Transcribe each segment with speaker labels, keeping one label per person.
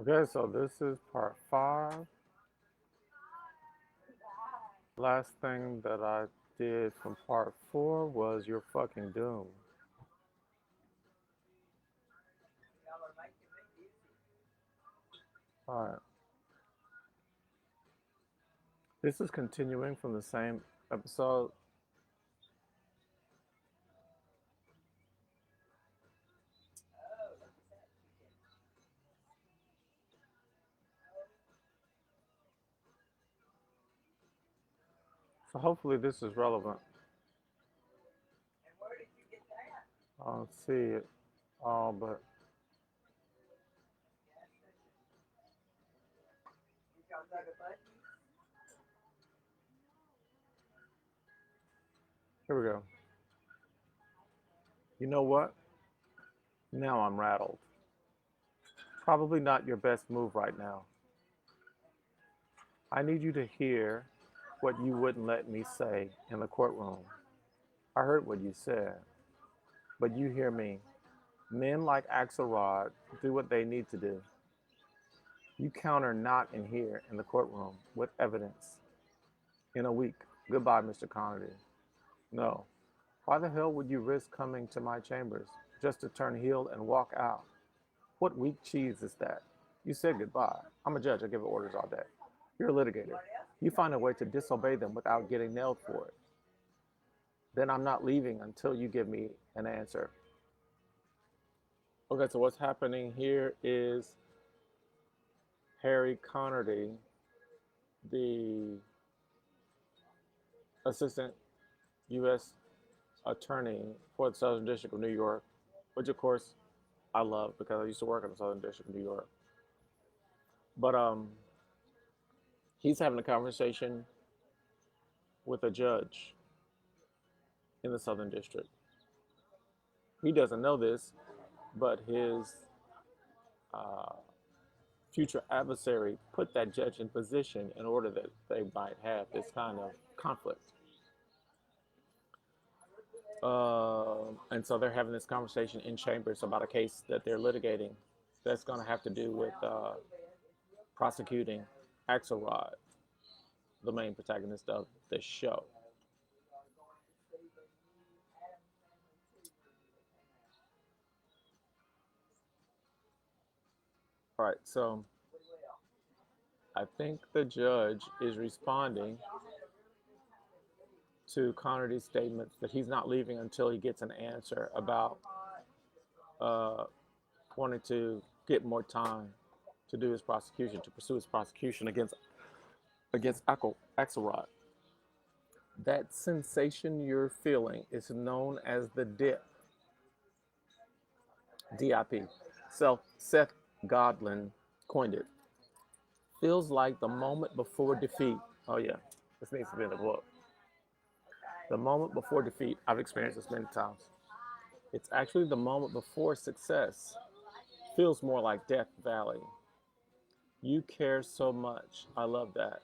Speaker 1: Okay, so this is part five. Last thing that I did from part four was You're Fucking Doomed. Alright, this is continuing from the same episode. So hopefully this is relevant. I don't see it all, but here we go. You know what? Now I'm rattled. Probably not your best move right now. I need you to hear what you wouldn't let me say in the courtroom. I heard what you said, but you hear me. Men like Axelrod do what they need to do. You counter not in here in the courtroom with evidence. In a week. Goodbye, Mr. Connerty. No. Why the hell would you risk coming to my chambers just to turn heel and walk out? What weak cheese is that? You said goodbye. I'm a judge. I give orders all day. You're a litigator. You find a way to disobey them without getting nailed for it. Then I'm not leaving until you give me an answer. Okay, so what's happening here is Harry Connerty, the assistant U.S. attorney for the Southern District of New York, which of course I love because I used to work in the Southern District of New York. But he's having a conversation with a judge in the Southern District. He doesn't know this, but his uh, future adversary put that judge in position in order that they might have this kind of conflict. And so they're having this conversation in chambers about a case that they're litigating that's going to have to do with prosecuting Axelrod, the main protagonist of the show. All right, so I think the judge is responding to Connerty's statements that he's not leaving until he gets an answer about uh, wanting to get more time to do his prosecution, to pursue his prosecution against Axelrod. That sensation you're feeling is known as the dip, DIP. Seth Godin coined it. Feels like the moment before defeat. Oh yeah, this needs to be in the book. The moment before defeat. I've experienced this many times. It's actually the moment before success. Feels more like Death Valley. You care so much. I love that.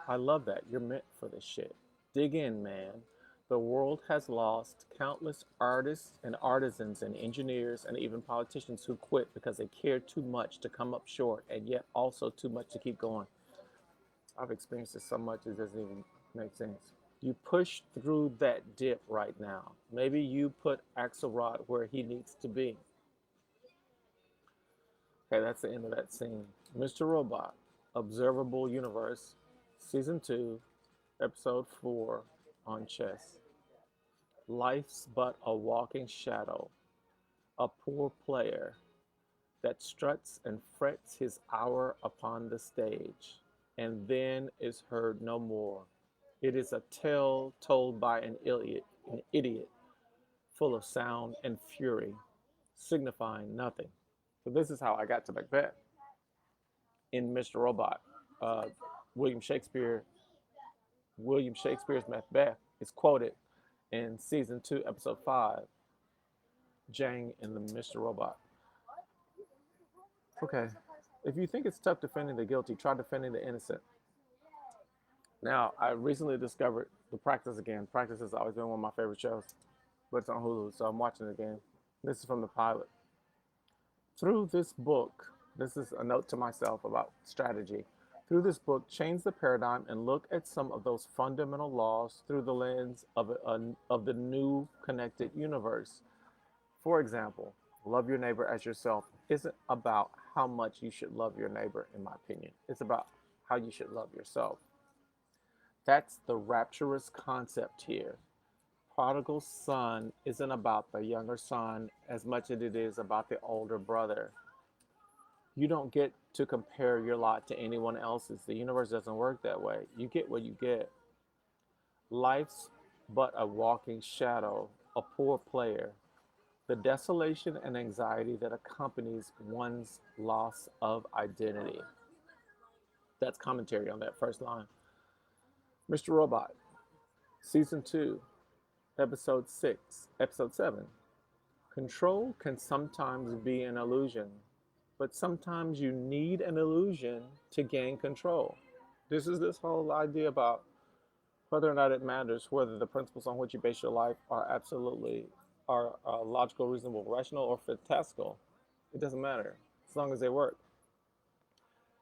Speaker 1: I love that. You're meant for this shit. Dig in, man. The world has lost countless artists and artisans and engineers and even politicians who quit because they care too much to come up short and yet also too much to keep going. I've experienced this so much it doesn't even make sense. You push through that dip right now. Maybe you put Axelrod where he needs to be. Okay, that's the end of that scene. Mr. Robot, Observable Universe, Season 2, Episode 4 on chess. Life's but a walking shadow, a poor player that struts and frets his hour upon the stage, and then is heard no more. It is a tale told by an idiot, full of sound and fury, signifying nothing. So this is how I got to Macbeth in Mr. Robot. Uh, William Shakespeare, William Shakespeare's Macbeth is quoted in season 2, episode 5, Jang and the Mr. Robot. Okay, if you think it's tough defending the guilty, try defending the innocent. Now, I recently discovered The Practice again. Practice has always been one of my favorite shows, but it's on Hulu, so I'm watching it again. This is from the pilot. Through this book, this is a note to myself about strategy. Through this book, change the paradigm and look at some of those fundamental laws through the lens of the new connected universe. For example, love your neighbor as yourself isn't about how much you should love your neighbor, in my opinion. It's about how you should love yourself. That's the rapturous concept here. Prodigal son isn't about the younger son as much as it is about the older brother. You don't get to compare your lot to anyone else's. The universe doesn't work that way. You get what you get. Life's but a walking shadow, a poor player. The desolation and anxiety that accompanies one's loss of identity. That's commentary on that first line. Mr. Robot, Season 2, Episode 6, Episode 7. Control can sometimes be an illusion, but sometimes you need an illusion to gain control. This is this whole idea about whether or not it matters whether the principles on which you base your life are absolutely are logical, reasonable, rational, or fantastical. It doesn't matter as long as they work.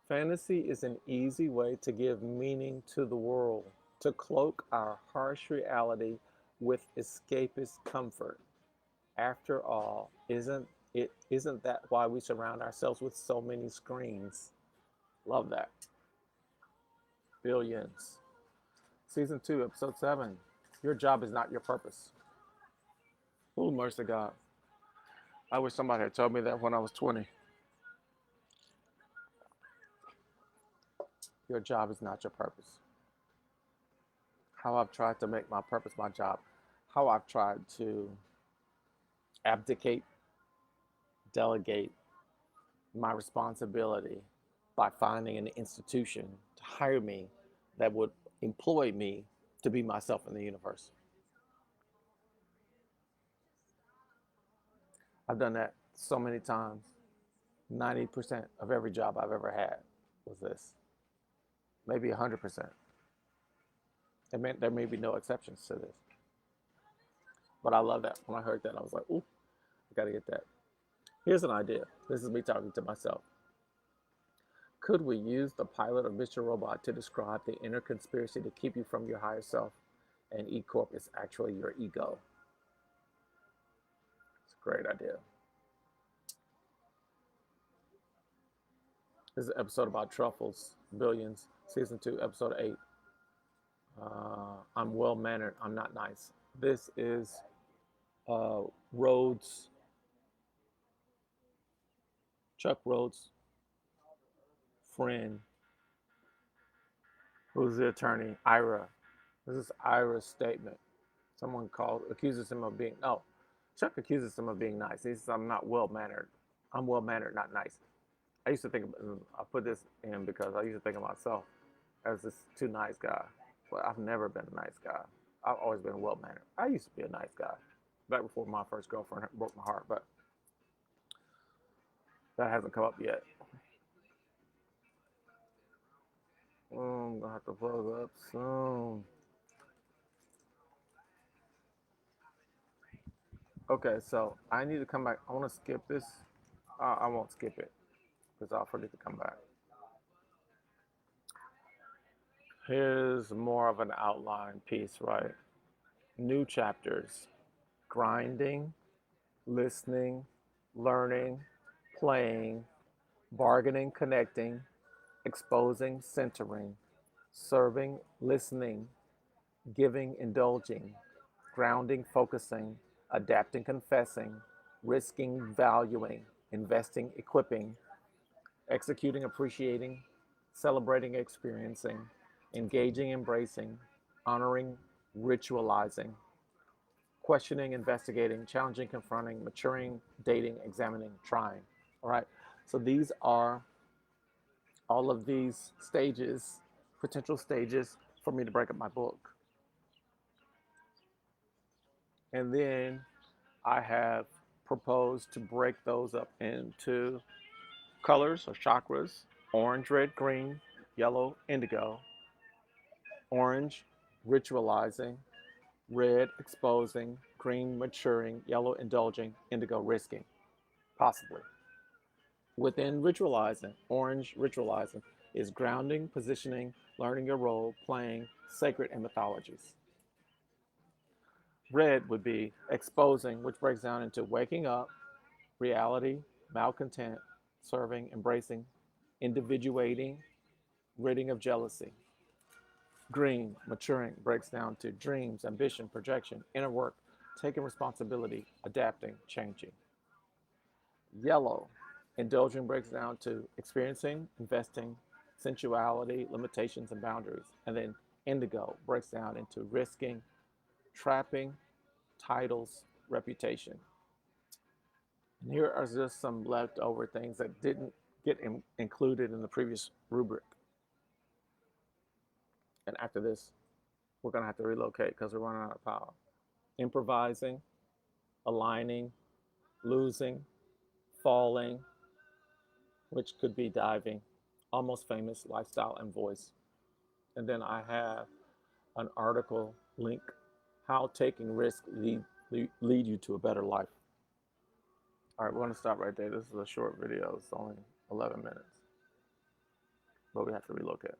Speaker 1: Fantasy is an easy way to give meaning to the world, to cloak our harsh reality with escapist comfort. After all, isn't that why we surround ourselves with so many screens? Love that. Billions. Season 2, Episode 7. Your job is not your purpose. Oh, mercy God. I wish somebody had told me that when I was 20. Your job is not your purpose. How I've tried to make my purpose my job. How I've tried to abdicate, delegate my responsibility by finding an institution to hire me that would employ me to be myself in the universe. I've done that so many times. 90% of every job I've ever had was this. Maybe 100%. There may be no exceptions to this. But I love that. When I heard that, I was like, ooh, I got to get that. Here's an idea. This is me talking to myself. Could we use the pilot of Mr. Robot to describe the inner conspiracy to keep you from your higher self? And E Corp is actually your ego. It's a great idea. This is an episode about truffles, billions, season 2, episode 8. I'm well mannered. I'm not nice. This is Rhodes, Chuck Rhodes' friend, who's the attorney, Ira. This is Ira's statement. Someone accuses him of being, no, Chuck accuses him of being nice. He says, I'm not well mannered. I'm well mannered, not nice. I used to think, I put this in because I used to think of myself as this too nice guy. But I've never been a nice guy. I've always been well mannered. I used to be a nice guy back before my first girlfriend broke my heart, but that hasn't come up yet. I'm gonna have to plug up soon. Okay, so I need to come back. I want to skip this. I won't skip it because I'll forget to come back. Here's more of an outline piece, right? New chapters: grinding, listening, learning, playing, bargaining, connecting, exposing, centering, serving, listening, giving, indulging, grounding, focusing, adapting, confessing, risking, valuing, investing, equipping, executing, appreciating, celebrating, experiencing, engaging, embracing, honoring, ritualizing, questioning, investigating, challenging, confronting, maturing, dating, examining, trying. All right. So these are all of these stages, potential stages for me to break up my book. And then I have proposed to break those up into colors or chakras: orange, red, green, yellow, indigo. Orange, ritualizing; red, exposing; green, maturing; yellow, indulging; indigo, risking. Possibly. Within ritualizing, orange ritualizing is grounding, positioning, learning your role, playing sacred and mythologies. Red would be exposing, which breaks down into waking up, reality, malcontent, serving, embracing, individuating, ridding of jealousy. Green, maturing, breaks down to dreams, ambition, projection, inner work, taking responsibility, adapting, changing. Yellow, indulging, breaks down to experiencing, investing, sensuality, limitations, and boundaries. And then indigo breaks down into risking, trapping, titles, reputation. And here are just some leftover things that didn't get included in the previous rubric. And after this, we're going to have to relocate because we're running out of power. Improvising, aligning, losing, falling, which could be diving, almost famous, lifestyle, and voice. And then I have an article link, how taking risk lead you to a better life. All right, we're going to stop right there. This is a short video. It's only 11 minutes, but we have to relocate.